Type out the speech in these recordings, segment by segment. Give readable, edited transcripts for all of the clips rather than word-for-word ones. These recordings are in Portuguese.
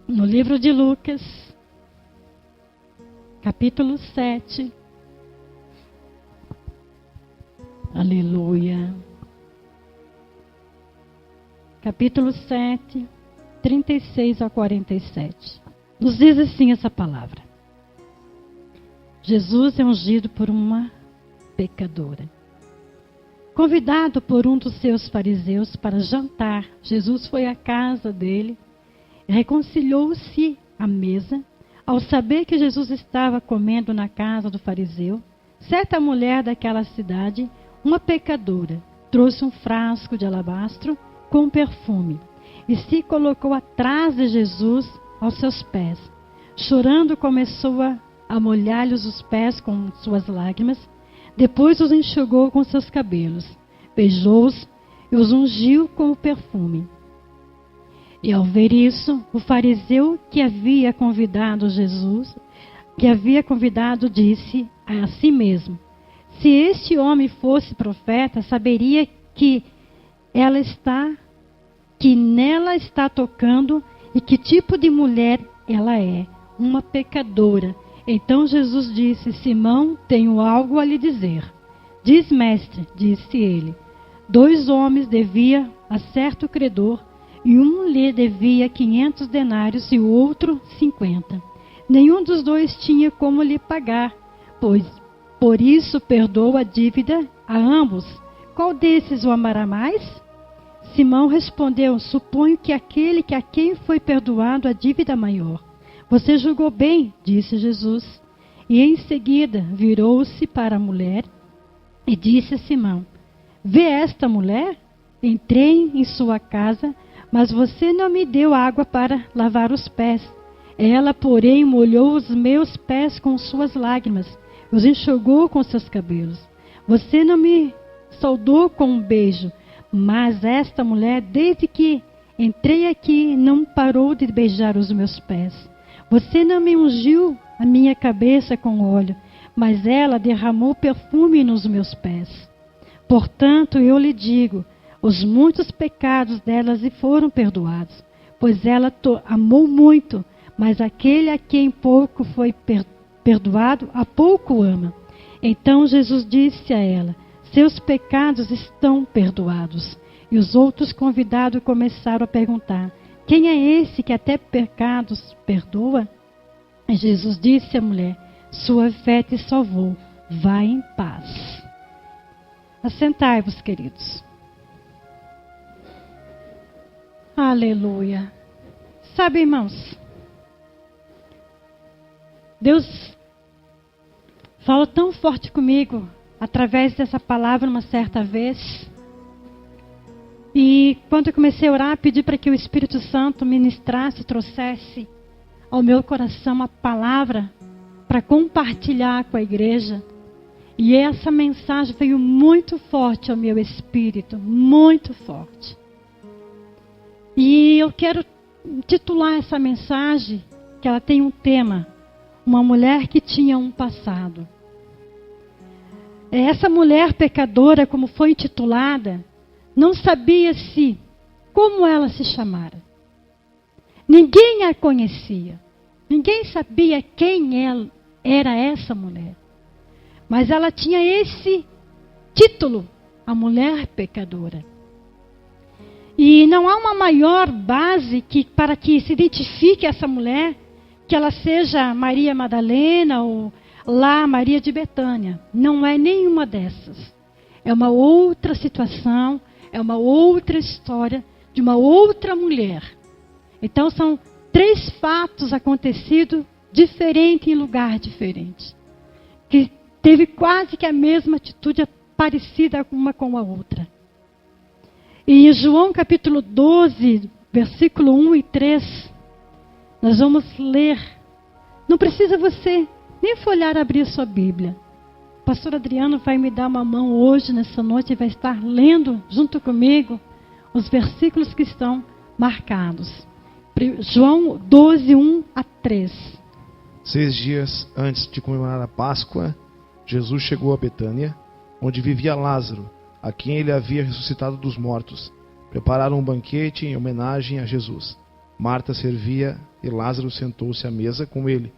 no livro de Lucas, capítulo 7. Aleluia. Capítulo 7, 36 a 47. Nos diz assim essa palavra: Jesus é ungido por uma pecadora. Convidado por um dos seus fariseus para jantar, Jesus foi à casa dele, reconciliou-se à mesa. Ao saber que Jesus estava comendo na casa do fariseu, certa mulher daquela cidade, uma pecadora, trouxe um frasco de alabastro com perfume e se colocou atrás de Jesus aos seus pés. Chorando, começou a molhar-lhes os pés com suas lágrimas. Depois os enxugou com seus cabelos, beijou-os e os ungiu com o perfume. E ao ver isso, o fariseu que havia convidado Jesus, disse a si mesmo: se este homem fosse profeta, saberia que nela está tocando e que tipo de mulher ela é, uma pecadora. Então Jesus disse: Simão, tenho algo a lhe dizer. Diz, mestre, disse ele. 2 homens devia a certo credor, e um lhe devia 500 denários e o outro 50. Nenhum dos dois tinha como lhe pagar, pois por isso perdoou a dívida a ambos. Qual desses o amará mais? Simão respondeu: suponho que aquele que a quem foi perdoado a dívida maior. Você julgou bem, disse Jesus. E em seguida virou-se para a mulher e disse a Simão: vê esta mulher? Entrei em sua casa, mas você não me deu água para lavar os pés. Ela, porém, molhou os meus pés com suas lágrimas, os enxugou com seus cabelos. Você não me saudou com um beijo, mas esta mulher, desde que entrei aqui, não parou de beijar os meus pés. Você não me ungiu a minha cabeça com óleo, mas ela derramou perfume nos meus pés. Portanto, eu lhe digo, os muitos pecados delas lhe foram perdoados, pois ela amou muito, mas aquele a quem pouco foi perdoado, a pouco ama. Então Jesus disse a ela: seus pecados estão perdoados. E os outros convidados começaram a perguntar: quem é esse que até pecados perdoa? E Jesus disse à mulher: sua fé te salvou, vá em paz. Assentai-vos, queridos. Aleluia. Sabe, irmãos, Deus falou tão forte comigo através dessa palavra uma certa vez. E quando eu comecei a orar, pedi para que o Espírito Santo ministrasse, trouxesse ao meu coração uma palavra para compartilhar com a igreja. E essa mensagem veio muito forte ao meu espírito, muito forte. E eu quero titular essa mensagem, que ela tem um tema: uma mulher que tinha um passado. Essa mulher pecadora, como foi intitulada, não sabia como ela se chamara. Ninguém a conhecia. Ninguém sabia quem era essa mulher. Mas ela tinha esse título, a mulher pecadora. E não há uma maior base para que se identifique essa mulher, que ela seja Maria Madalena ou lá Maria de Betânia. Não é nenhuma dessas. É uma outra situação, é uma outra história de uma outra mulher. Então são 3 fatos acontecidos diferentes em lugar diferente, que teve quase que a mesma atitude, parecida uma com a outra. E em João capítulo 12, versículo 1 e 3, nós vamos ler. Não precisa você nem folhear abrir a sua Bíblia. O pastor Adriano vai me dar uma mão hoje, nessa noite, e vai estar lendo junto comigo os versículos que estão marcados. João 12, 1 a 3. 6 dias antes de comemorar a Páscoa, Jesus chegou a Betânia, onde vivia Lázaro, a quem ele havia ressuscitado dos mortos. Prepararam um banquete em homenagem a Jesus. Marta servia e Lázaro sentou-se à mesa com ele.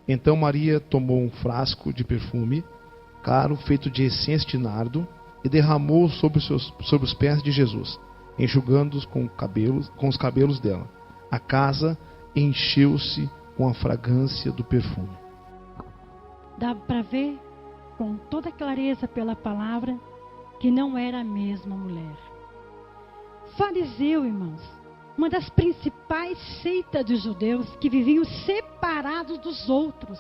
Então Maria tomou um frasco de perfume caro, feito de essência de nardo, e derramou sobre os pés de Jesus, enxugando-os com os cabelos dela. A casa encheu-se com a fragrância do perfume. Dá para ver com toda clareza pela palavra que não era a mesma mulher. Fariseu, irmãos, uma das principais seitas dos judeus que viviam separados dos outros.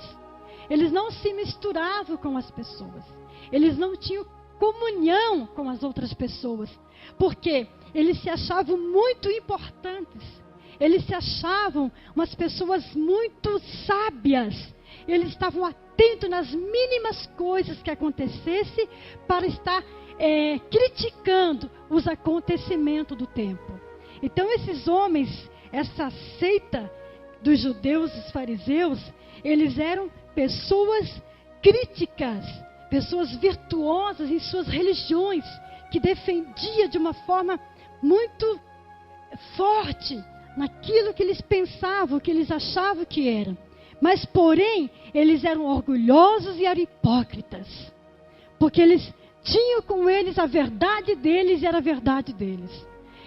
Eles não se misturavam com as pessoas. Eles não tinham comunhão com as outras pessoas. Porque eles se achavam muito importantes. Eles se achavam umas pessoas muito sábias. Eles estavam atentos nas mínimas coisas que acontecessem para estar criticando os acontecimentos do tempo. Então esses homens, essa seita dos judeus, os fariseus, eles eram pessoas críticas, pessoas virtuosas em suas religiões, que defendiam de uma forma muito forte naquilo que eles pensavam, que eles achavam que eram. Mas, porém, eles eram orgulhosos e eram hipócritas. Porque eles tinham com eles a verdade deles e era a verdade deles.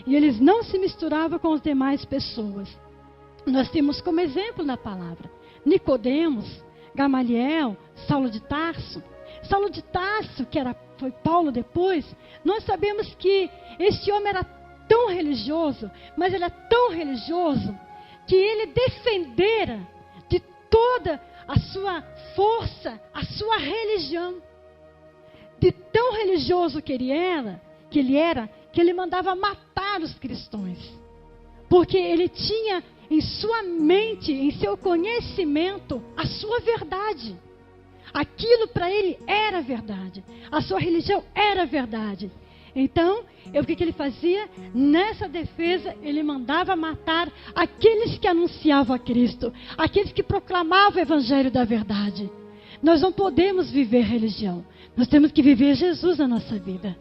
E eles não se misturavam com as demais pessoas. Nós temos como exemplo na palavra Nicodemos, Gamaliel, Saulo de Tarso. Saulo de Tarso, que foi Paulo depois, nós sabemos que esse homem era tão religioso, mas ele é tão religioso, que ele defendera de toda a sua força, a sua religião. De tão religioso que ele era, que ele mandava matar os cristãos. Porque ele tinha em sua mente, em seu conhecimento, a sua verdade. Aquilo para ele era verdade. A sua religião era verdade. Então, o que ele fazia? Nessa defesa, ele mandava matar aqueles que anunciavam a Cristo, aqueles que proclamavam o evangelho da verdade. Nós não podemos viver religião. Nós temos que viver Jesus na nossa vida.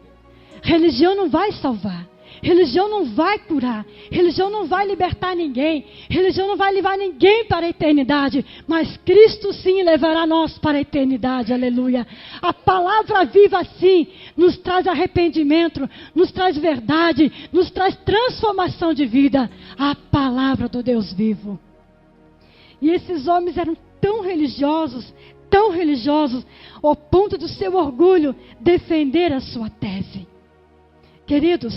Religião não vai salvar. Religião não vai curar. Religião não vai libertar ninguém. Religião não vai levar ninguém para a eternidade. Mas Cristo sim levará nós para a eternidade. Aleluia. A palavra viva sim nos traz arrependimento, nos traz verdade, nos traz transformação de vida. A palavra do Deus vivo. E esses homens eram tão religiosos, ao ponto do seu orgulho defender a sua tese. Queridos,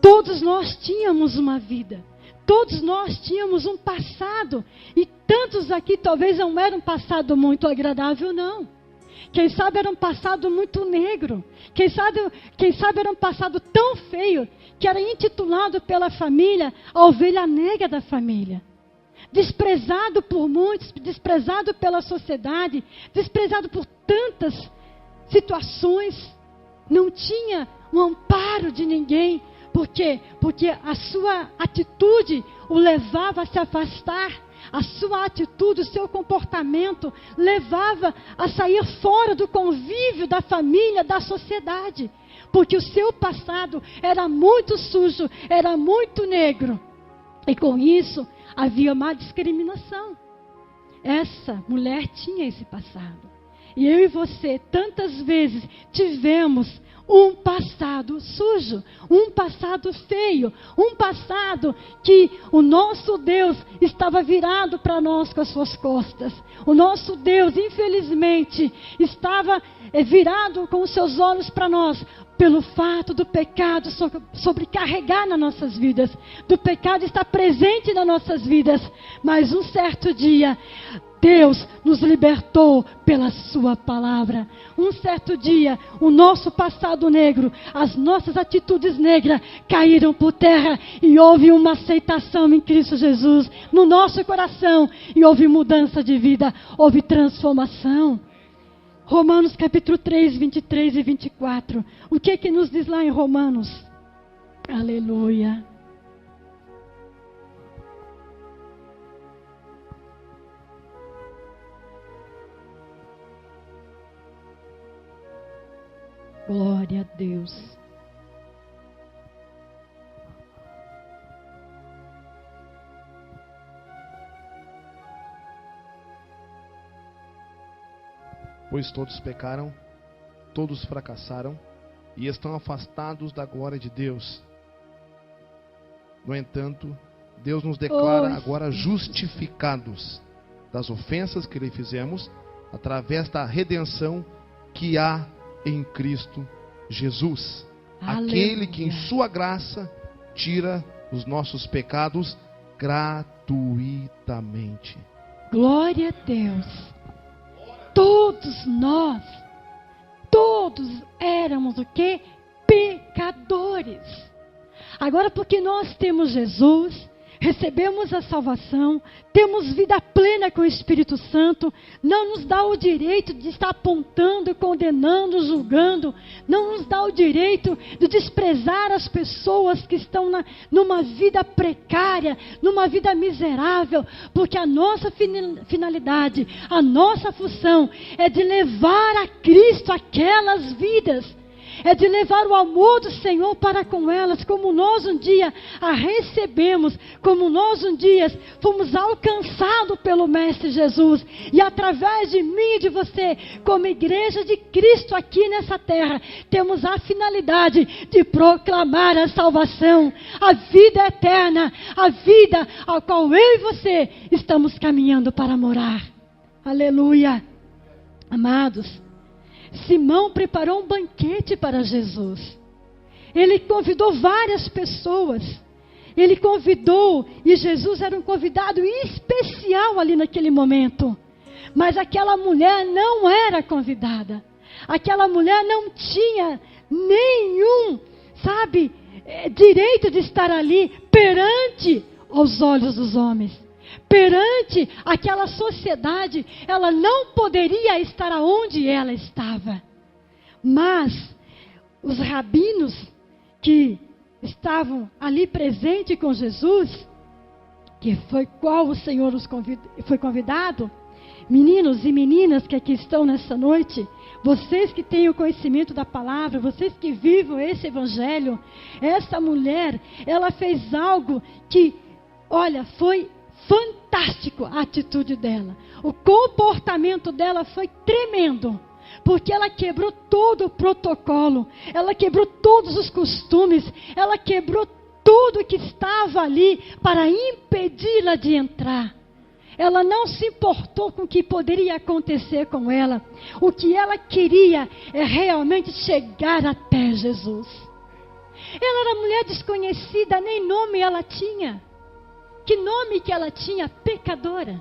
todos nós tínhamos uma vida, todos nós tínhamos um passado, e tantos aqui talvez não era um passado muito agradável, não. Quem sabe era um passado muito negro, quem sabe era um passado tão feio, que era intitulado pela família a ovelha negra da família. Desprezado por muitos, desprezado pela sociedade, desprezado por tantas situações, não tinha um amparo de ninguém. Por quê? Porque a sua atitude o levava a se afastar, a sua atitude, o seu comportamento levava a sair fora do convívio da família, da sociedade, porque o seu passado era muito sujo, era muito negro, e com isso havia uma discriminação. Essa mulher tinha esse passado. E eu e você, tantas vezes, tivemos um passado sujo, um passado feio, um passado que o nosso Deus estava virado para nós com as suas costas. O nosso Deus, infelizmente, estava virado com os seus olhos para nós, pelo fato do pecado sobrecarregar nas nossas vidas, do pecado estar presente nas nossas vidas. Mas um certo dia, Deus nos libertou pela sua palavra. Um certo dia, o nosso passado negro, as nossas atitudes negras caíram por terra e houve uma aceitação em Cristo Jesus no nosso coração e houve mudança de vida, houve transformação. Romanos capítulo 3, 23 e 24. O que nos diz lá em Romanos? Aleluia. Glória a Deus. pois todos pecaram, todos fracassaram e estão afastados da glória de Deus. No entanto, Deus nos declara agora justificados das ofensas que lhe fizemos, através da redenção que há em Cristo Jesus. Aleluia. Aquele que em sua graça tira os nossos pecados gratuitamente. Glória a Deus. Todos nós, todos éramos o quê? Pecadores. Agora, porque nós temos Jesus, recebemos a salvação, temos vida plena com o Espírito Santo, não nos dá o direito de estar apontando, condenando, julgando, não nos dá o direito de desprezar as pessoas que estão numa vida precária, numa vida miserável, porque a nossa finalidade, a nossa função é de levar a Cristo aquelas vidas. É de levar o amor do Senhor para com elas, como nós um dia a recebemos, como nós um dia fomos alcançados pelo Mestre Jesus. E através de mim e de você, como igreja de Cristo aqui nessa terra, temos a finalidade de proclamar a salvação, a vida eterna, a vida a qual eu e você estamos caminhando para morar. Aleluia. Amados, Simão preparou um banquete para Jesus. Ele convidou várias pessoas. Ele convidou, e Jesus era um convidado especial ali naquele momento. Mas aquela mulher não era convidada. Aquela mulher não tinha nenhum, direito de estar ali perante os olhos dos homens. Perante aquela sociedade, ela não poderia estar onde ela estava. Mas os rabinos que estavam ali presentes com Jesus, que foi qual o Senhor foi convidado, meninos e meninas que aqui estão nessa noite, vocês que têm o conhecimento da palavra, vocês que vivem esse evangelho, essa mulher, ela fez algo que, foi fantástico a atitude dela. O comportamento dela foi tremendo, porque ela quebrou todo o protocolo, ela quebrou todos os costumes, ela quebrou tudo que estava ali para impedi-la de entrar. Ela não se importou com o que poderia acontecer com ela. O que ela queria é realmente chegar até Jesus. Ela era mulher desconhecida, nem nome ela tinha. Que nome que ela tinha? Pecadora.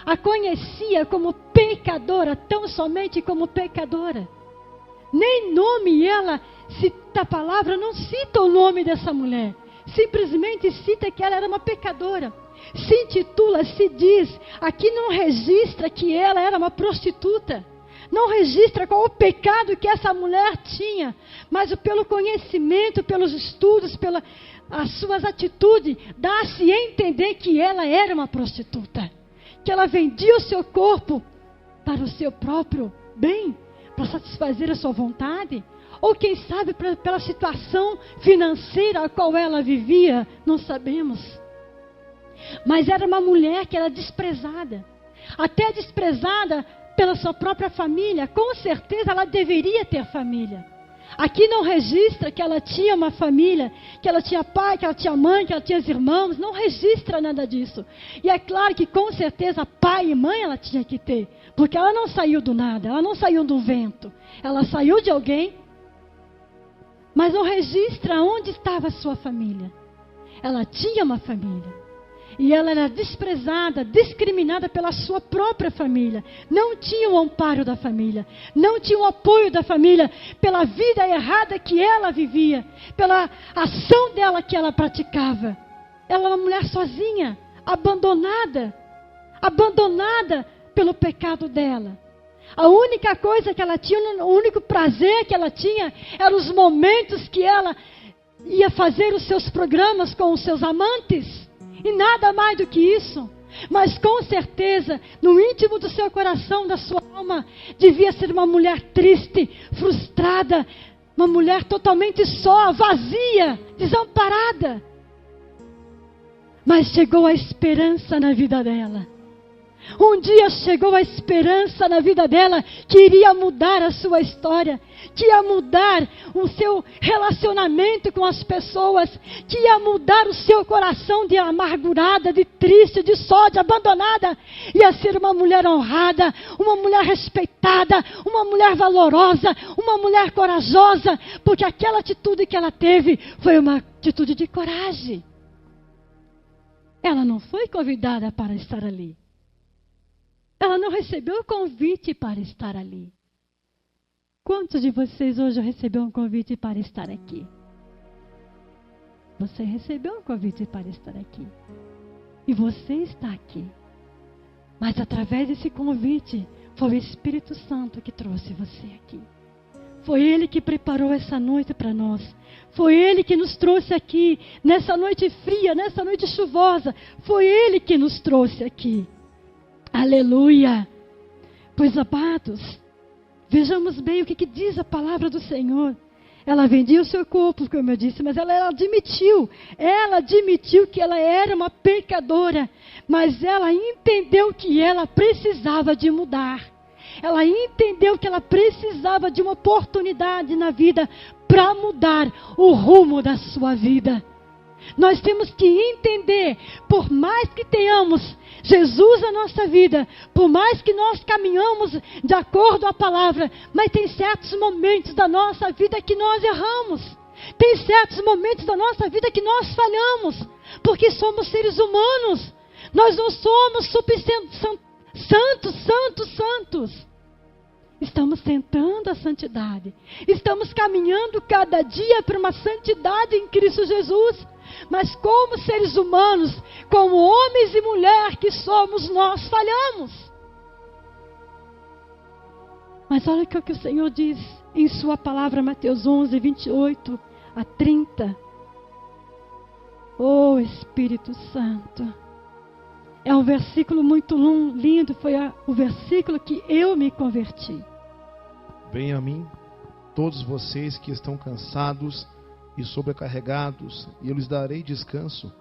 A conhecia como pecadora, tão somente como pecadora. Nem nome ela cita a palavra, não cita o nome dessa mulher. Simplesmente cita que ela era uma pecadora. Se intitula, se diz, aqui não registra que ela era uma prostituta. Não registra qual o pecado que essa mulher tinha. Mas pelo conhecimento, pelos estudos, as suas atitudes, dá-se a entender que ela era uma prostituta. Que ela vendia o seu corpo para o seu próprio bem, para satisfazer a sua vontade. Ou quem sabe pela situação financeira a qual ela vivia, não sabemos. Mas era uma mulher que era desprezada. Até desprezada pela sua própria família. Com certeza ela deveria ter família. Aqui não registra que ela tinha uma família, que ela tinha pai, que ela tinha mãe, que ela tinha irmãos. Não registra nada disso. E é claro que com certeza pai e mãe ela tinha que ter. Porque ela não saiu do nada, ela não saiu do vento. Ela saiu de alguém, mas não registra onde estava a sua família. Ela tinha uma família. E ela era desprezada, discriminada pela sua própria família. Não tinha o amparo da família. Não tinha o apoio da família. Pela vida errada que ela vivia. Pela ação dela que ela praticava. Ela era uma mulher sozinha. Abandonada. Abandonada pelo pecado dela. A única coisa que ela tinha, o único prazer que ela tinha, eram os momentos que ela ia fazer os seus programas com os seus amantes. E nada mais do que isso. Mas com certeza, no íntimo do seu coração, da sua alma, devia ser uma mulher triste, frustrada, uma mulher totalmente só, vazia, desamparada. Mas chegou a esperança na vida dela. Um dia chegou a esperança na vida dela que iria mudar a sua história, que ia mudar o seu relacionamento com as pessoas, que ia mudar o seu coração de amargurada, de triste, de só, de abandonada. Ia ser uma mulher honrada, uma mulher respeitada, uma mulher valorosa, uma mulher corajosa, porque aquela atitude que ela teve foi uma atitude de coragem. Ela não foi convidada para estar ali. Ela não recebeu o convite para estar ali. Quantos de vocês hoje receberam um convite para estar aqui? Você recebeu um convite para estar aqui. E você está aqui. Mas através desse convite, foi o Espírito Santo que trouxe você aqui. Foi Ele que preparou essa noite para nós. Foi Ele que nos trouxe aqui, nessa noite fria, nessa noite chuvosa. Foi Ele que nos trouxe aqui. Aleluia! Pois, amados, vejamos bem o que diz a palavra do Senhor. Ela vendia o seu corpo, como eu disse, mas ela admitiu que ela era uma pecadora, mas ela entendeu que ela precisava de mudar. Ela entendeu que ela precisava de uma oportunidade na vida para mudar o rumo da sua vida. Nós temos que entender, por mais que tenhamos Jesus na nossa vida, por mais que nós caminhamos de acordo à palavra, mas tem certos momentos da nossa vida que nós erramos. Tem certos momentos da nossa vida que nós falhamos, porque somos seres humanos. Nós não somos santos. Estamos tentando a santidade. Estamos caminhando cada dia para uma santidade em Cristo Jesus. Mas como seres humanos, como homens e mulheres que somos, nós falhamos. Mas olha o que o Senhor diz em sua palavra, Mateus 11, 28 a 30. Oh, Espírito Santo. É um versículo muito lindo, foi o versículo que eu me converti. Venham a mim, todos vocês que estão cansados e sobrecarregados, e eu lhes darei descanso.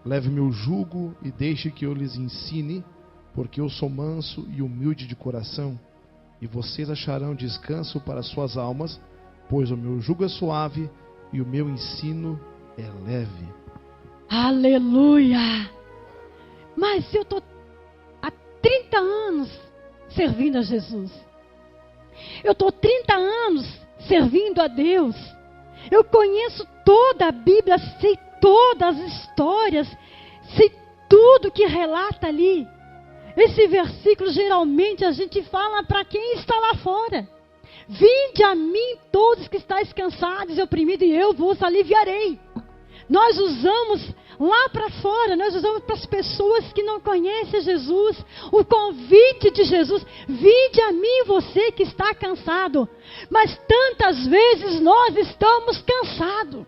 Leve meu jugo e deixe que eu lhes ensine, porque eu sou manso e humilde de coração, e vocês acharão descanso para suas almas, pois o meu jugo é suave e o meu ensino é leve. Aleluia! Mas eu estou há 30 anos servindo a Jesus. Eu estou 30 anos servindo a Deus. Eu conheço toda a Bíblia, sei todas as histórias, sei tudo que relata ali. Esse versículo geralmente a gente fala para quem está lá fora. Vinde a mim todos que estáis cansados e oprimidos, e eu vos aliviarei. Nós usamos lá para fora, nós usamos para as pessoas que não conhecem Jesus, o convite de Jesus: vinde a mim você que está cansado. Mas tantas vezes nós estamos cansados.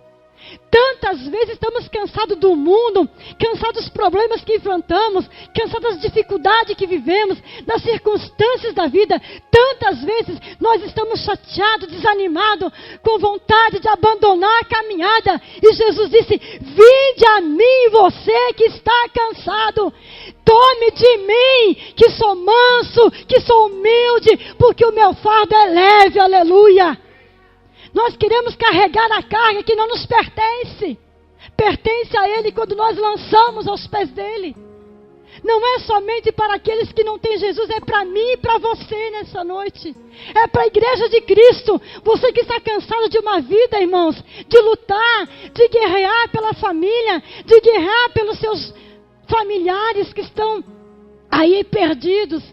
Tantas vezes estamos cansados do mundo, cansados dos problemas que enfrentamos, cansados das dificuldades que vivemos, das circunstâncias da vida. Tantas vezes nós estamos chateados, desanimados, com vontade de abandonar a caminhada. E Jesus disse: vinde a mim você que está cansado. Tome de mim, que sou manso, que sou humilde, porque o meu fardo é leve. Aleluia. Nós queremos carregar a carga que não nos pertence. Pertence a Ele quando nós lançamos aos pés dEle. Não é somente para aqueles que não têm Jesus, é para mim e para você nessa noite. É para a igreja de Cristo. Você que está cansado de uma vida, irmãos, de lutar, de guerrear pela família, de guerrear pelos seus familiares que estão aí perdidos,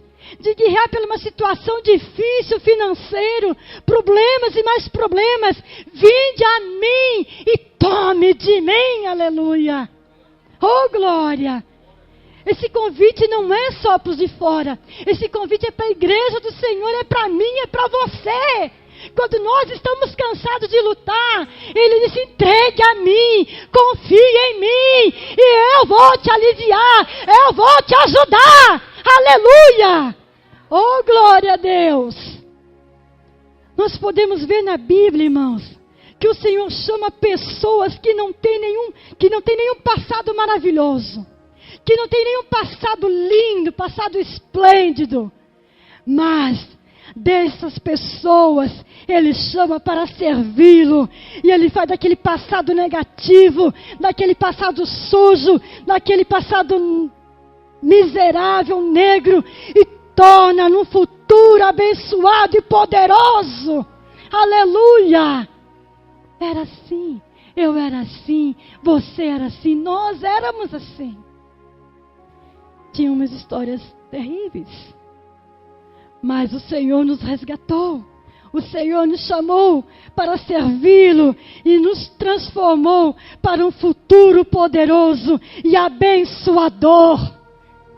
de guerrear por uma situação difícil, financeiro, problemas e mais problemas. Vinde a mim e tome de mim, aleluia. Oh, glória. Esse convite não é só para os de fora. Esse convite é para a igreja do Senhor, é para mim, é para você. Quando nós estamos cansados de lutar, Ele diz: entregue a mim, confie em mim, e eu vou te aliviar, eu vou te ajudar. Aleluia! Oh, glória a Deus! Nós podemos ver na Bíblia, irmãos, que o Senhor chama pessoas que não têm nenhum passado maravilhoso, que não tem nenhum passado lindo, passado esplêndido. Mas dessas pessoas, Ele chama para servi-lo. E Ele faz daquele passado negativo, daquele passado sujo, daquele passado miserável, negro, e torna num futuro abençoado e poderoso. Aleluia! Era assim, eu era assim, você era assim, nós éramos assim. Tínhamos histórias terríveis, mas o Senhor nos resgatou. O Senhor nos chamou para servi-lo e nos transformou para um futuro poderoso e abençoador.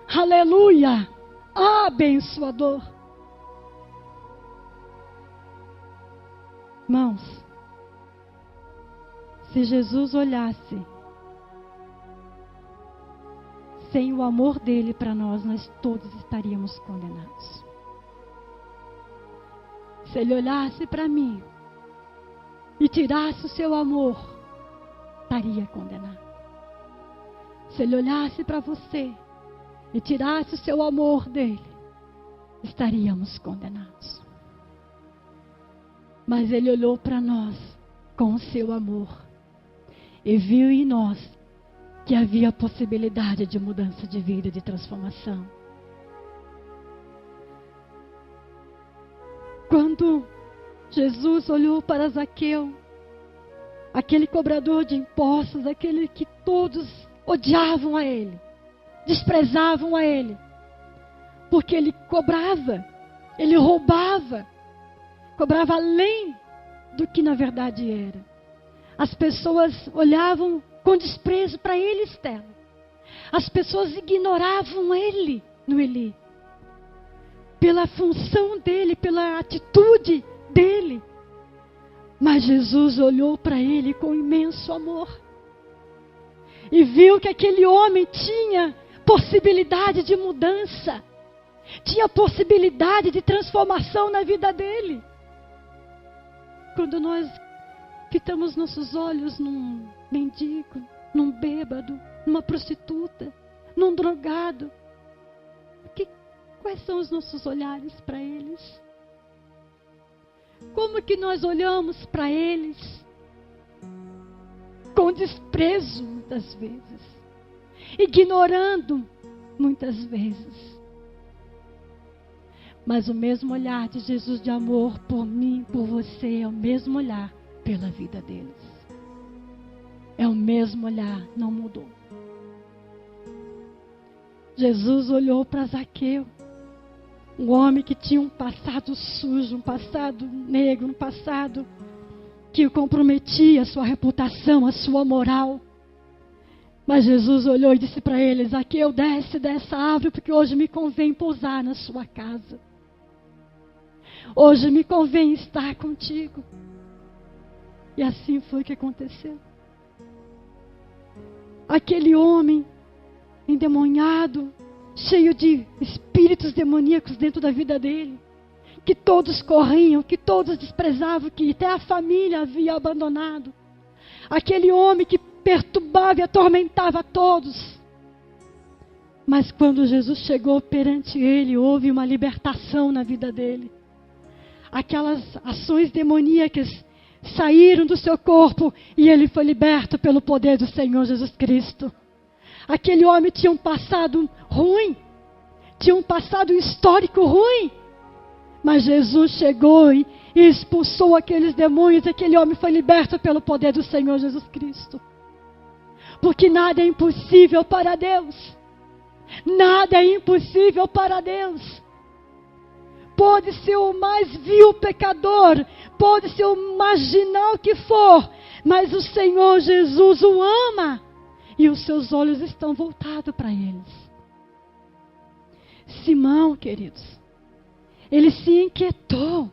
Aleluia! Abençoador. Irmãos, se Jesus olhasse sem o amor dele para nós todos estaríamos condenados. Se Ele olhasse para mim e tirasse o seu amor, estaria condenado. Se Ele olhasse para você e tirasse o seu amor dele, estaríamos condenados. Mas Ele olhou para nós com o seu amor e viu em nós que havia possibilidade de mudança de vida, de transformação. Quando Jesus olhou para Zaqueu, aquele cobrador de impostos, aquele que todos odiavam a ele, desprezavam a ele, porque ele cobrava, ele roubava, cobrava além do que na verdade era. As pessoas olhavam com desprezo para ele, Estela. As pessoas ignoravam ele no Eli, pela função dele, pela atitude dele. Mas Jesus olhou para ele com imenso amor e viu que aquele homem tinha possibilidade de mudança, tinha possibilidade de transformação na vida dele. Quando nós fitamos nossos olhos num mendigo, num bêbado, numa prostituta, num drogado, quais são os nossos olhares para eles? Como que nós olhamos para eles? Com desprezo, muitas vezes. Ignorando, muitas vezes. Mas o mesmo olhar de Jesus de amor por mim, por você, é o mesmo olhar pela vida deles. É o mesmo olhar, não mudou. Jesus olhou para Zaqueu, um homem que tinha um passado sujo, um passado negro, um passado que comprometia a sua reputação, a sua moral. Mas Jesus olhou e disse para ele: Zaqueu, desce dessa árvore, porque hoje me convém pousar na sua casa. Hoje me convém estar contigo. E assim foi que aconteceu. Aquele homem endemoniado, cheio de espíritos demoníacos dentro da vida dele, que todos corriam, que todos desprezavam, que até a família havia abandonado. Aquele homem que perturbava e atormentava a todos. Mas quando Jesus chegou perante ele, houve uma libertação na vida dele. Aquelas ações demoníacas saíram do seu corpo e ele foi liberto pelo poder do Senhor Jesus Cristo. Aquele homem tinha um passado ruim, tinha um passado histórico ruim, mas Jesus chegou e expulsou aqueles demônios e aquele homem foi liberto pelo poder do Senhor Jesus Cristo. Porque nada é impossível para Deus. Nada é impossível para Deus. Pode ser o mais vil pecador, pode ser o marginal que for, mas o Senhor Jesus o ama e os seus olhos estão voltados para eles. Simão, queridos, ele se inquietou,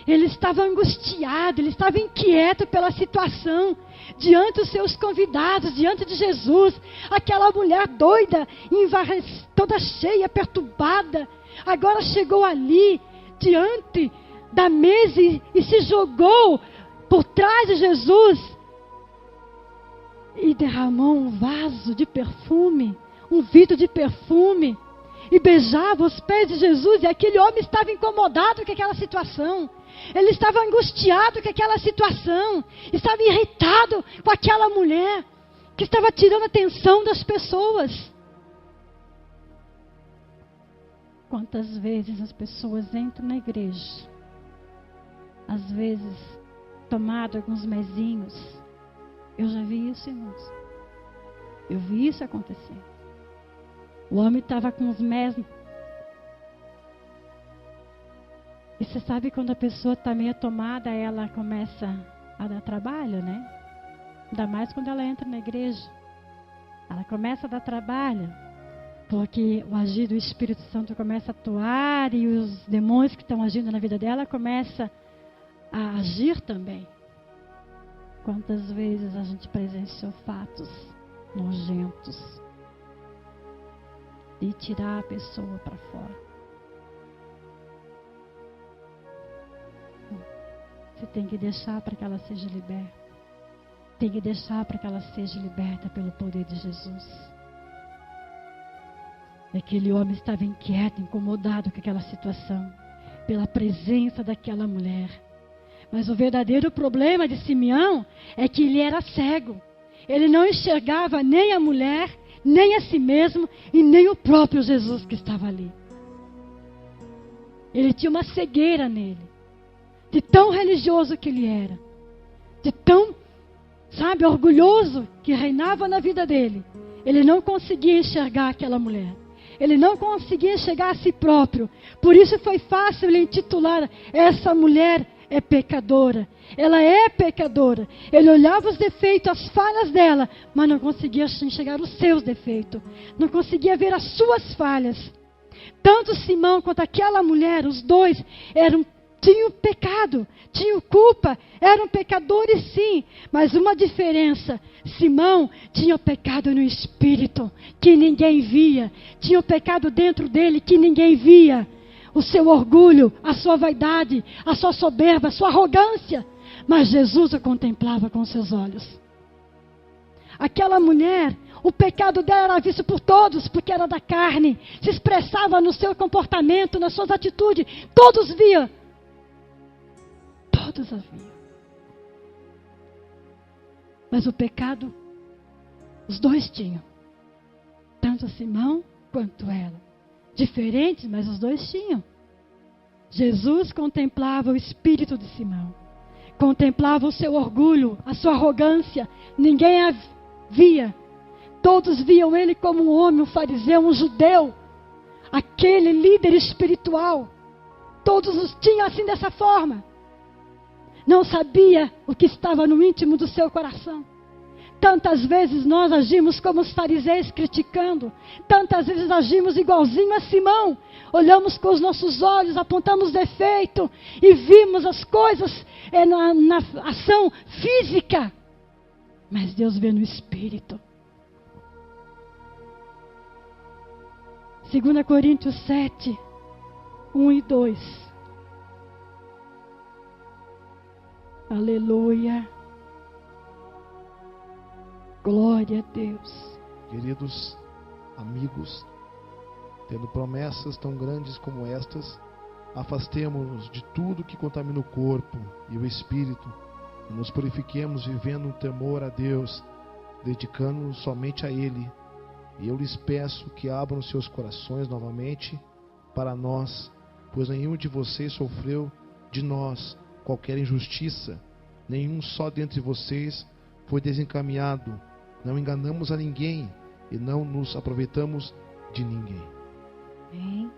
ele estava angustiado, ele estava inquieto pela situação, diante dos seus convidados, diante de Jesus, aquela mulher doida, toda cheia, perturbada, agora chegou ali, diante da mesa e se jogou por trás de Jesus e derramou um vaso de perfume, um vidro de perfume, e e beijava os pés de Jesus, e aquele homem estava incomodado com aquela situação. Ele estava angustiado com aquela situação, estava irritado com aquela mulher que estava tirando a atenção das pessoas. Quantas vezes as pessoas entram na igreja, às vezes tomado alguns mesinhos. Eu já vi isso, irmãos. Eu vi isso acontecer. O homem estava com os mesmos. E você sabe quando a pessoa está meio tomada, ela começa a dar trabalho, né? Ainda mais quando ela entra na igreja. Ela começa a dar trabalho. Porque o agir do Espírito Santo começa a atuar e os demônios que estão agindo na vida dela começam a agir também. Quantas vezes a gente presenciou fatos nojentos de tirar a pessoa para fora. Você tem que deixar para que ela seja liberta. Tem que deixar para que ela seja liberta pelo poder de Jesus. Aquele homem estava inquieto, incomodado com aquela situação, pela presença daquela mulher. Mas o verdadeiro problema de Simeão é que ele era cego. Ele não enxergava nem a mulher, nem a si mesmo e nem o próprio Jesus que estava ali. Ele tinha uma cegueira nele, de tão religioso que ele era, de tão, orgulhoso que reinava na vida dele. Ele não conseguia enxergar aquela mulher. Ele não conseguia chegar a si próprio. Por isso foi fácil ele intitular: essa mulher é pecadora. Ela é pecadora. Ele olhava os defeitos, as falhas dela, mas não conseguia enxergar os seus defeitos. Não conseguia ver as suas falhas. Tanto Simão quanto aquela mulher, os dois tinham pecado, tinham culpa, eram pecadores sim, mas uma diferença: Simão tinha o pecado no espírito, que ninguém via, tinha o pecado dentro dele, que ninguém via, o seu orgulho, a sua vaidade, a sua soberba, a sua arrogância, mas Jesus o contemplava com seus olhos. Aquela mulher, o pecado dela era visto por todos, porque era da carne, se expressava no seu comportamento, nas suas atitudes, todos viam. Todos a viam. Mas o pecado, os dois tinham. Tanto Simão quanto ela. Diferentes, mas os dois tinham. Jesus contemplava o espírito de Simão. Contemplava o seu orgulho, a sua arrogância. Ninguém a via. Todos viam ele como um homem, um fariseu, um judeu. Aquele líder espiritual. Todos os tinham assim dessa forma. Não sabia o que estava no íntimo do seu coração. Tantas vezes nós agimos como os fariseus, criticando. Tantas vezes agimos igualzinho a Simão. Olhamos com os nossos olhos, apontamos defeito e vimos as coisas na ação física. Mas Deus vê no espírito. 2 Coríntios 7, 1 e 2. Aleluia. Glória a Deus. Queridos amigos, tendo promessas tão grandes como estas, afastemo-nos de tudo que contamina o corpo e o espírito e nos purifiquemos vivendo um temor a Deus, dedicando-nos somente a Ele. E eu lhes peço que abram seus corações novamente para nós, pois nenhum de vocês sofreu de nós qualquer injustiça, nenhum só dentre vocês foi desencaminhado. Não enganamos a ninguém e não nos aproveitamos de ninguém. Bem,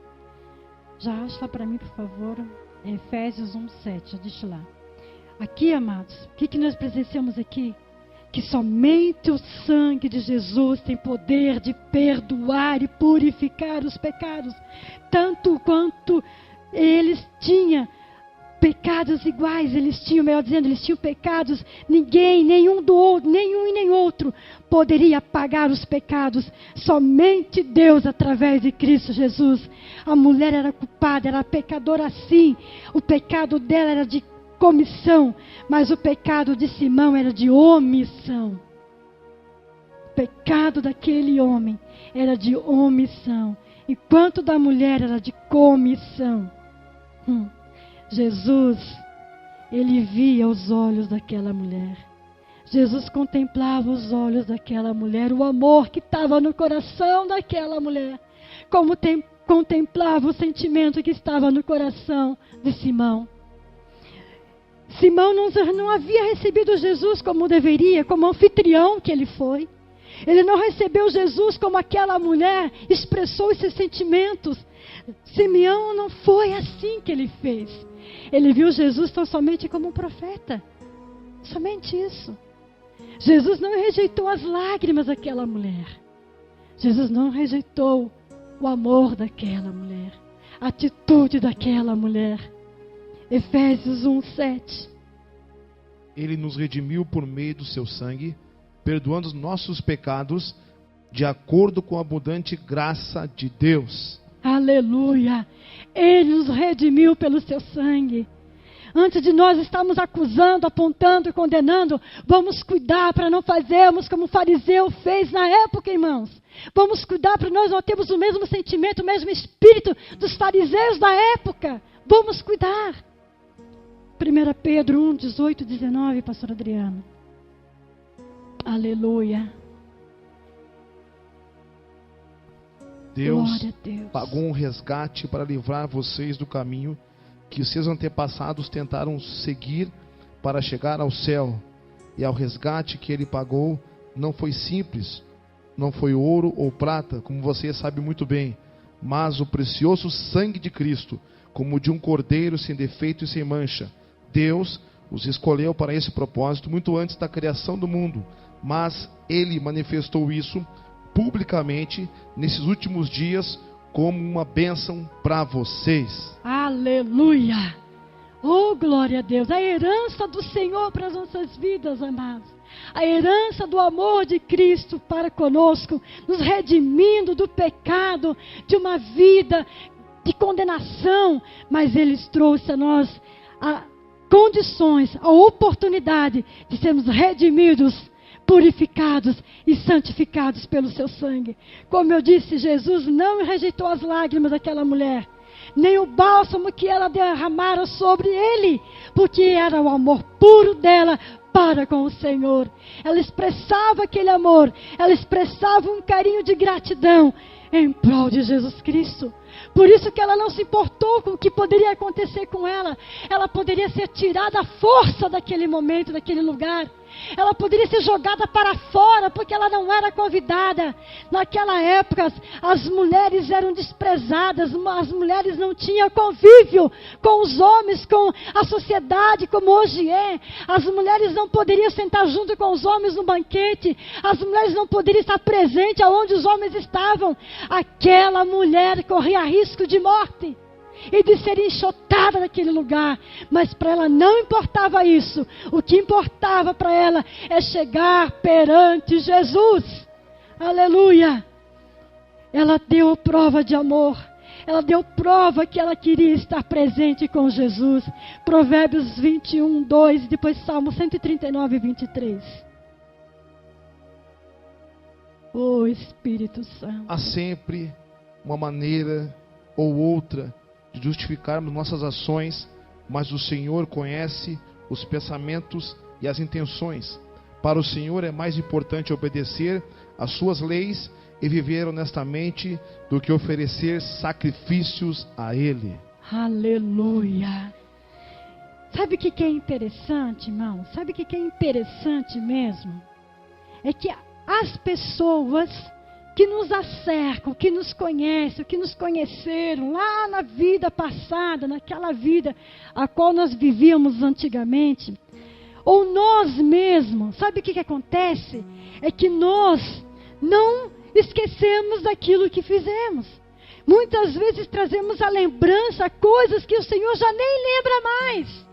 já acha para mim, por favor, Efésios 1:7, deixa lá. Aqui, amados, o que nós presenciamos aqui? Que somente o sangue de Jesus tem poder de perdoar e purificar os pecados, tanto quanto eles tinham pecados iguais, eles tinham, melhor dizendo, eles tinham pecados, nenhum do outro, nenhum e nem outro poderia pagar os pecados, somente Deus através de Cristo Jesus. A mulher era culpada, era pecadora sim, o pecado dela era de comissão, mas o pecado de Simão era de omissão. O pecado daquele homem era de omissão. enquanto da mulher era de comissão. Jesus, ele via os olhos daquela mulher. Jesus contemplava os olhos daquela mulher, o amor que estava no coração daquela mulher, como contemplava o sentimento que estava no coração de Simão. Simão não havia recebido Jesus como deveria, como anfitrião que ele foi. Ele não recebeu Jesus como aquela mulher expressou esses sentimentos. Simeão não foi assim que ele fez. Ele viu Jesus tão somente como um profeta. Somente isso. Jesus não rejeitou as lágrimas daquela mulher. Jesus não rejeitou o amor daquela mulher, a atitude daquela mulher. Efésios 1:7. Ele nos redimiu por meio do seu sangue, perdoando os nossos pecados, de acordo com a abundante graça de Deus. Aleluia! Ele nos redimiu pelo seu sangue. Antes de nós estarmos acusando, apontando e condenando, vamos cuidar para não fazermos como o fariseu fez na época, irmãos. Vamos cuidar para nós não termos o mesmo sentimento, o mesmo espírito dos fariseus da época. Vamos cuidar. 1 Pedro 1, 18, 19, pastor Adriano. Aleluia. Deus Glória a Deus. pagou um resgate para livrar vocês do caminho que seus antepassados tentaram seguir para chegar ao céu. E ao resgate que ele pagou não foi simples, não foi ouro ou prata, como você sabe muito bem, mas o precioso sangue de Cristo, como de um cordeiro sem defeito e sem mancha. Deus os escolheu para esse propósito muito antes da criação do mundo, mas ele manifestou isso publicamente nesses últimos dias como uma bênção para vocês. Aleluia! Oh, glória a Deus! A herança do Senhor para as nossas vidas, amados. A herança do amor de Cristo para conosco, nos redimindo do pecado, de uma vida de condenação, mas Ele trouxe a nós condições, a oportunidade de sermos redimidos, purificados e santificados pelo seu sangue. Como eu disse, Jesus não rejeitou as lágrimas daquela mulher, nem o bálsamo que ela derramara sobre ele, porque era o amor puro dela para com o Senhor. Ela expressava aquele amor, ela expressava um carinho de gratidão em prol de Jesus Cristo. Por isso que ela não se importou com o que poderia acontecer com ela. Ela poderia ser tirada à força daquele momento, daquele lugar. Ela poderia ser jogada para fora, porque ela não era convidada. Naquela época, as mulheres eram desprezadas, as mulheres não tinham convívio com os homens, com a sociedade, como hoje é. As mulheres não poderiam sentar junto com os homens no banquete, as mulheres não poderiam estar presentes aonde os homens estavam. Aquela mulher corria risco de morte e de ser enxotada naquele lugar, mas para ela não importava isso. O que importava para ela é chegar perante Jesus. Aleluia! Ela deu prova de amor, ela deu prova que ela queria estar presente com Jesus. Provérbios 21, 2, depois Salmo 139, 23. Oh, Espírito Santo. Há sempre uma maneira ou outra de justificarmos nossas ações, mas o Senhor conhece os pensamentos e as intenções. Para o Senhor é mais importante obedecer às suas leis e viver honestamente do que oferecer sacrifícios a Ele. Aleluia! Sabe o que é interessante, irmão? Sabe o que é interessante mesmo? É que as pessoas que nos acercam, que nos conhecem, que nos conheceram lá na vida passada, naquela vida a qual nós vivíamos antigamente, ou nós mesmos, sabe o que acontece? É que nós não esquecemos daquilo que fizemos. Muitas vezes trazemos à lembrança coisas que o Senhor já nem lembra mais,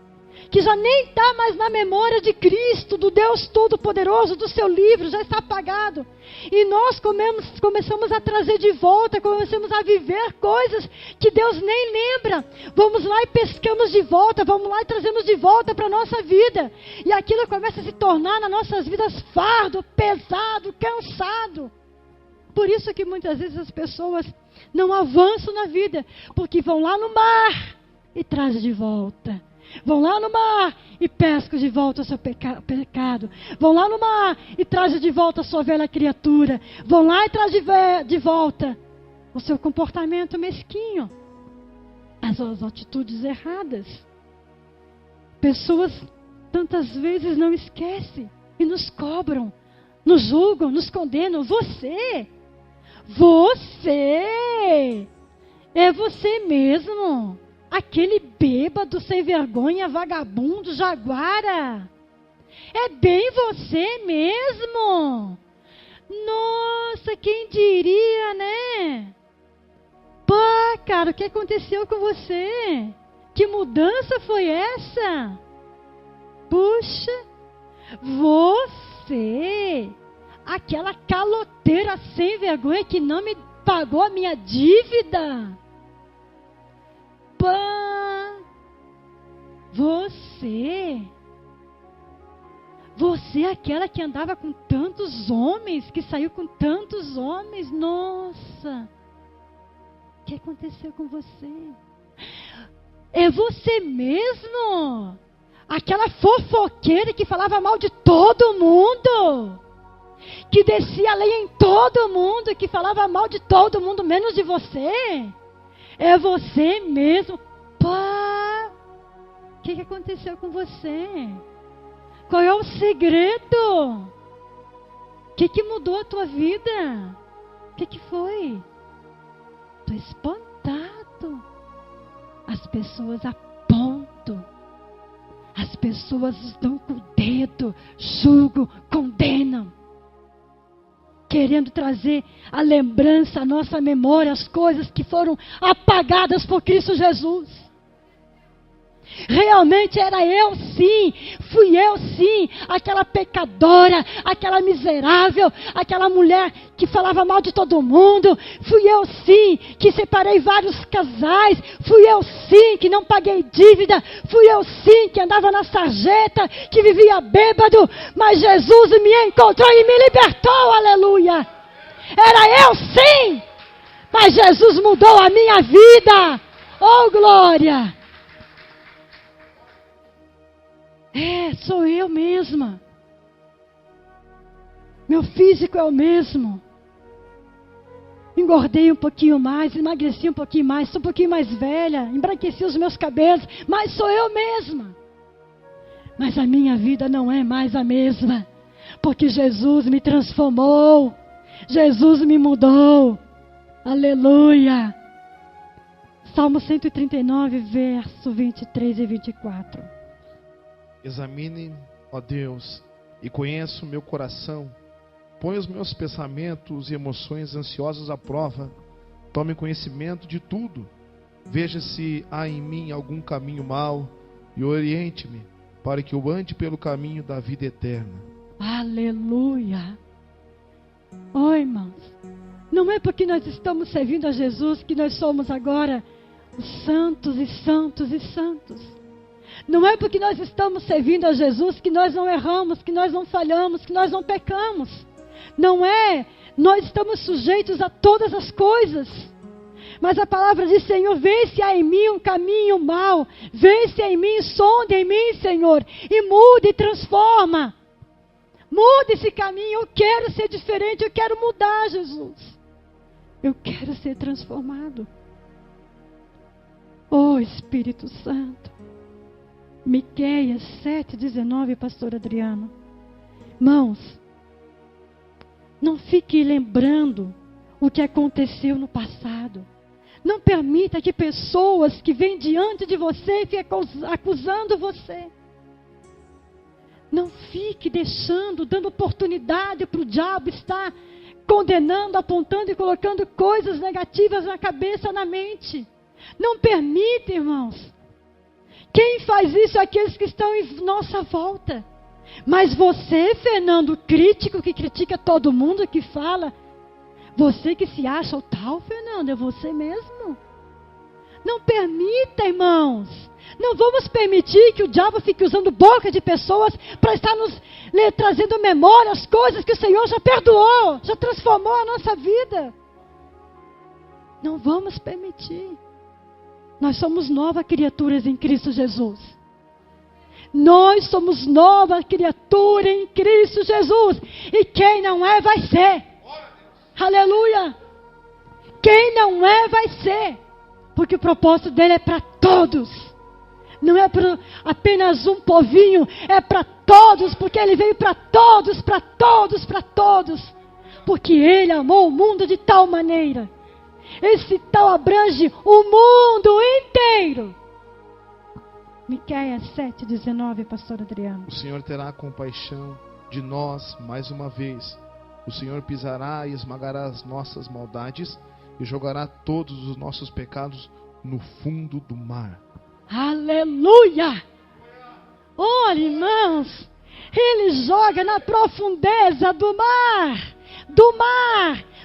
que já nem está mais na memória de Cristo, do Deus Todo-Poderoso, do seu livro, já está apagado. E nós começamos a trazer de volta, começamos a viver coisas que Deus nem lembra. Vamos lá e pescamos de volta, vamos lá e trazemos de volta para a nossa vida. E aquilo começa a se tornar nas nossas vidas fardo, pesado, cansado. Por isso que muitas vezes as pessoas não avançam na vida, porque vão lá no mar e trazem de volta. Vão lá no mar e pescam de volta o seu pecado. Vão lá no mar e trazem de volta a sua velha criatura. Vão lá e trazem de volta o seu comportamento mesquinho, as atitudes erradas. Pessoas tantas vezes não esquecem e nos cobram, nos julgam, nos condenam. Você é você mesmo. Aquele bêbado, sem vergonha, vagabundo, jaguara. É bem você mesmo. Nossa, quem diria, né? Pá, cara, o que aconteceu com você? Que mudança foi essa? Puxa, você, aquela caloteira sem vergonha que não me pagou a minha dívida. Pã, você é aquela que andava com tantos homens, que saiu com tantos homens. Nossa, o que aconteceu com você? É você mesmo, aquela fofoqueira que falava mal de todo mundo, que descia a lei em todo mundo, que falava mal de todo mundo, menos de você. É você mesmo. Pá! O que aconteceu com você? Qual é o segredo? O que mudou a tua vida? O que foi? Estou espantado. As pessoas apontam. As pessoas dão com o dedo, julgam, condenam. Querendo trazer a lembrança, a nossa memória, as coisas que foram apagadas por Cristo Jesus. Realmente era eu sim, fui eu sim, aquela pecadora, aquela miserável, aquela mulher que falava mal de todo mundo. Fui eu sim, que separei vários casais. Fui eu sim, que não paguei dívida. Fui eu sim, que andava na sarjeta, que vivia bêbado. Mas Jesus me encontrou e me libertou, aleluia. Era eu sim, mas Jesus mudou a minha vida. Oh, glória! Sou eu mesma. Meu físico é o mesmo. Engordei um pouquinho mais, emagreci um pouquinho mais, sou um pouquinho mais velha, embranqueci os meus cabelos, mas sou eu mesma. Mas a minha vida não é mais a mesma, porque Jesus me transformou, Jesus me mudou. Aleluia. Salmo 139, verso 23 e 24. Examine, ó Deus, e conheça o meu coração. Põe os meus pensamentos e emoções ansiosas à prova. Tome conhecimento de tudo. Veja se há em mim algum caminho mau e oriente-me para que eu ande pelo caminho da vida eterna. Aleluia. Oh, irmãos, não é porque nós estamos servindo a Jesus que nós somos agora os santos e santos e santos. Não é porque nós estamos servindo a Jesus que nós não erramos, que nós não falhamos, que nós não pecamos. Não é. Nós estamos sujeitos a todas as coisas. Mas a palavra diz, Senhor, vê se há em mim um caminho mau. Vê se há em mim, sonde em mim, Senhor. E muda e transforma. Muda esse caminho. Eu quero ser diferente, eu quero mudar, Jesus. Eu quero ser transformado. Oh, Espírito Santo. Miqueias 7:19, pastor Adriano. Irmãos, não fique lembrando o que aconteceu no passado. Não permita que pessoas que vêm diante de você fiquem acusando você. Não fique deixando, dando oportunidade para o diabo estar condenando, apontando e colocando coisas negativas na cabeça, na mente. Não permita, irmãos. Quem faz isso é aqueles que estão em nossa volta. Mas você, Fernando, crítico, que critica todo mundo, que fala, você que se acha o tal, Fernando, é você mesmo. Não permita, irmãos. Não vamos permitir que o diabo fique usando boca de pessoas para estar nos trazendo memória as coisas que o Senhor já perdoou, já transformou a nossa vida. Não vamos permitir. Nós somos novas criaturas em Cristo Jesus. Nós somos nova criatura em Cristo Jesus. E quem não é, vai ser. Aleluia. Quem não é, vai ser. Porque o propósito dele é para todos. Não é para apenas um povinho. É para todos. Porque ele veio para todos, para todos, para todos. Porque ele amou o mundo de tal maneira. Esse tal abrange o mundo inteiro. Miqueias 7:19, pastor Adriano. O Senhor terá compaixão de nós mais uma vez. O Senhor pisará e esmagará as nossas maldades e jogará todos os nossos pecados no fundo do mar. Aleluia! Olha, irmãos, ele joga na profundeza do mar.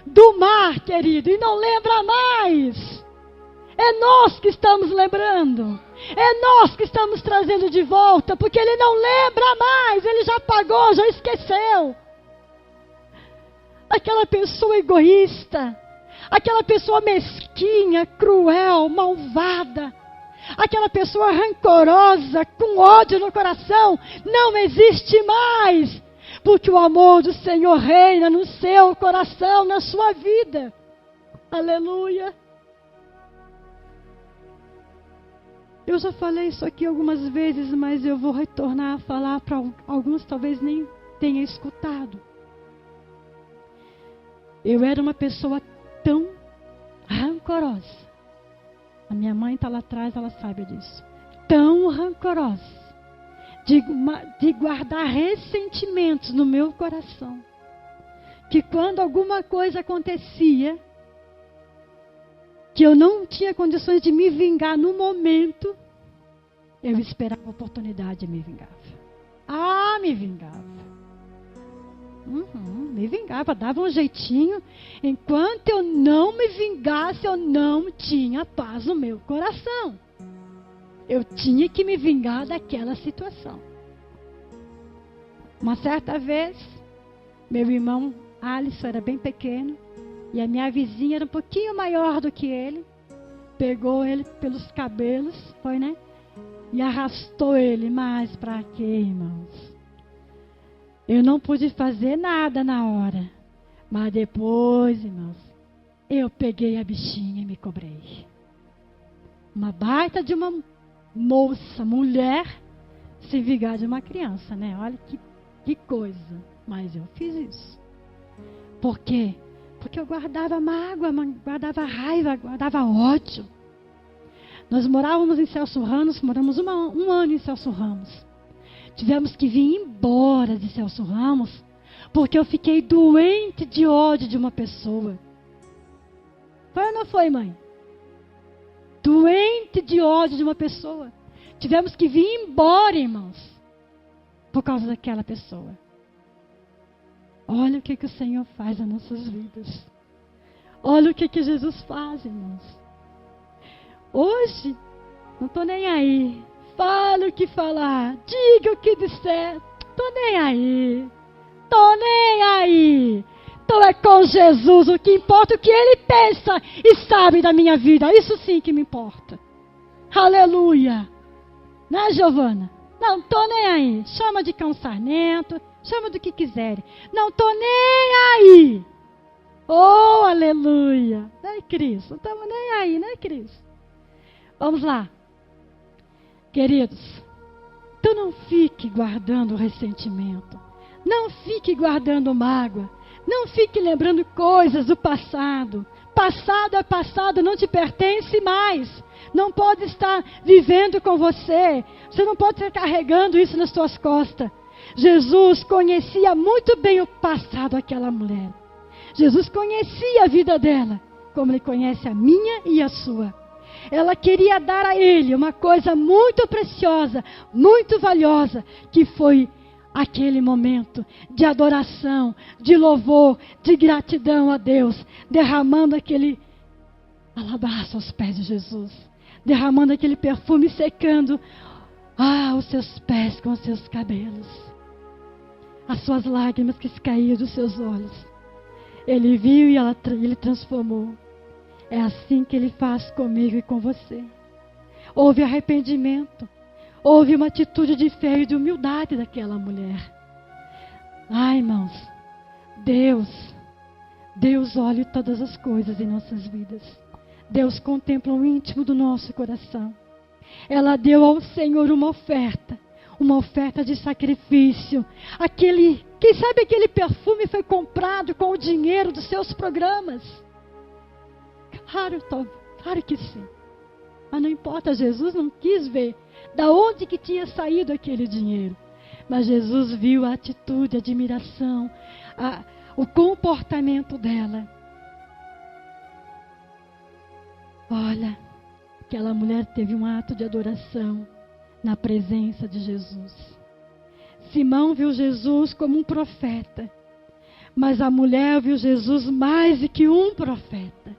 Do mar, querido, e não lembra mais. É nós que estamos lembrando. É nós que estamos trazendo de volta, porque ele não lembra mais, ele já apagou, já esqueceu. Aquela pessoa egoísta, aquela pessoa mesquinha, cruel, malvada, aquela pessoa rancorosa, com ódio no coração, não existe mais, porque o amor do Senhor reina no seu coração, na sua vida. Aleluia. Eu já falei isso aqui algumas vezes, mas eu vou retornar a falar para alguns talvez nem tenham escutado. Eu era uma pessoa tão rancorosa. A minha mãe está lá atrás, ela sabe disso. Tão rancorosa. De guardar ressentimentos no meu coração. Que quando alguma coisa acontecia, que eu não tinha condições de me vingar no momento, eu esperava a oportunidade e me vingava. Me vingava. Me vingava, dava um jeitinho. Enquanto eu não me vingasse, eu não tinha paz no meu coração. Eu tinha que me vingar daquela situação. Uma certa vez, meu irmão Alisson era bem pequeno, e a minha vizinha era um pouquinho maior do que ele. Pegou ele pelos cabelos, e arrastou ele. Mas para quê, irmãos? Eu não pude fazer nada na hora. Mas depois, irmãos, eu peguei a bichinha e me cobrei. Uma baita de uma moça, mulher, se vingar de uma criança, né? Olha que coisa. Mas eu fiz isso. Por quê? Porque eu guardava mágoa, guardava raiva, guardava ódio. Nós morávamos em Celso Ramos, moramos um ano em Celso Ramos. Tivemos que vir embora de Celso Ramos, porque eu fiquei doente de ódio de uma pessoa. Foi ou não foi, mãe? Doente de ódio de uma pessoa. Tivemos que vir embora, irmãos, por causa daquela pessoa. Olha o que o Senhor faz nas nossas vidas. Olha o que Jesus faz, irmãos. Hoje, não estou nem aí. Fala o que falar. Diga o que disser. Estou nem aí. Estou nem aí. Então é com Jesus. O que importa é o que Ele pensa e sabe da minha vida. Isso sim que me importa. Aleluia. Né, Giovana? Não estou nem aí. Chama de cão sarnento. Chama do que quiserem. Não estou nem aí. Oh, aleluia. Né, Cris? Não estamos nem aí, né, Cris? Vamos lá. Queridos, então não fique guardando ressentimento. Não fique guardando mágoa. Não fique lembrando coisas do passado. Passado é passado, não te pertence mais. Não pode estar vivendo com você. Você não pode estar carregando isso nas suas costas. Jesus conhecia muito bem o passado daquela mulher. Jesus conhecia a vida dela, como Ele conhece a minha e a sua. Ela queria dar a Ele uma coisa muito preciosa, muito valiosa, que foi aquele momento de adoração, de louvor, de gratidão a Deus, derramando aquele alabastro aos pés de Jesus, derramando aquele perfume, secando os seus pés com os seus cabelos, as suas lágrimas que caíam dos seus olhos. Ele viu e ele transformou. É assim que Ele faz comigo e com você. Houve arrependimento. Houve uma atitude de fé e de humildade daquela mulher. Ai, irmãos, Deus olha todas as coisas em nossas vidas. Deus contempla o íntimo do nosso coração. Ela deu ao Senhor uma oferta de sacrifício. Quem sabe aquele perfume foi comprado com o dinheiro dos seus programas? Claro que sim. Mas não importa, Jesus não quis ver da onde que tinha saído aquele dinheiro. Mas Jesus viu a atitude, a admiração, o comportamento dela. Olha, aquela mulher teve um ato de adoração na presença de Jesus. Simão viu Jesus como um profeta, mas a mulher viu Jesus mais do que um profeta.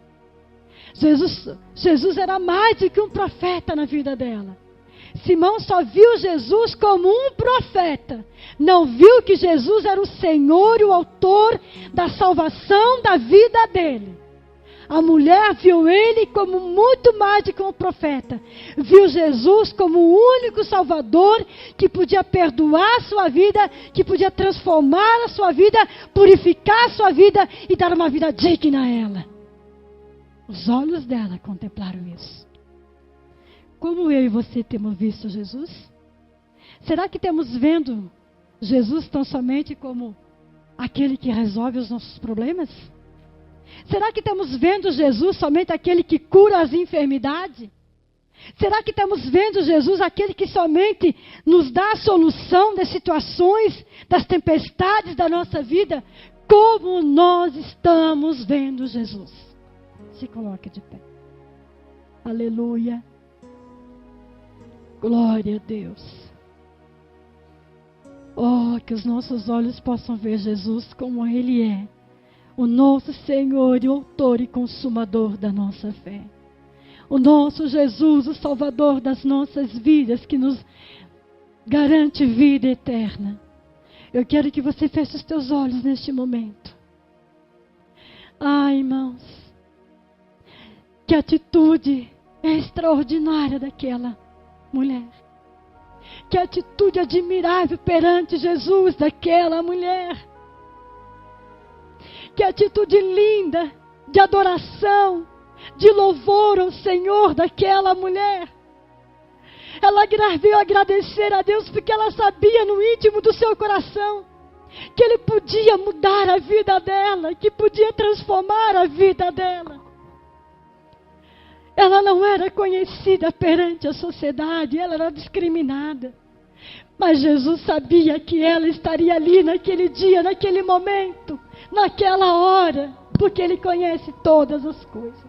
Jesus era mais do que um profeta na vida dela. Simão só viu Jesus como um profeta. Não viu que Jesus era o Senhor e o autor da salvação da vida dele. A mulher viu ele como muito mais do que um profeta. Viu Jesus como o único Salvador que podia perdoar a sua vida, que podia transformar a sua vida, purificar a sua vida e dar uma vida digna a ela. Os olhos dela contemplaram isso. Como eu e você temos visto Jesus? Será que temos vendo Jesus tão somente como aquele que resolve os nossos problemas? Será que estamos vendo Jesus somente aquele que cura as enfermidades? Será que estamos vendo Jesus aquele que somente nos dá a solução das situações, das tempestades da nossa vida? Como nós estamos vendo Jesus? Se coloque de pé. Aleluia. Glória a Deus. Oh, que os nossos olhos possam ver Jesus como Ele é. O nosso Senhor e o autor e consumador da nossa fé. O nosso Jesus, o Salvador das nossas vidas, que nos garante vida eterna. Eu quero que você feche os teus olhos neste momento. Ai, irmãos, que atitude extraordinária daquela mulher. Que atitude admirável perante Jesus daquela mulher. Que atitude linda de adoração, de louvor ao Senhor daquela mulher. Ela veio agradecer a Deus porque ela sabia no íntimo do seu coração que Ele podia mudar a vida dela, que podia transformar a vida dela. Ela não era conhecida perante a sociedade, ela era discriminada. Mas Jesus sabia que ela estaria ali naquele dia, naquele momento, naquela hora, porque Ele conhece todas as coisas.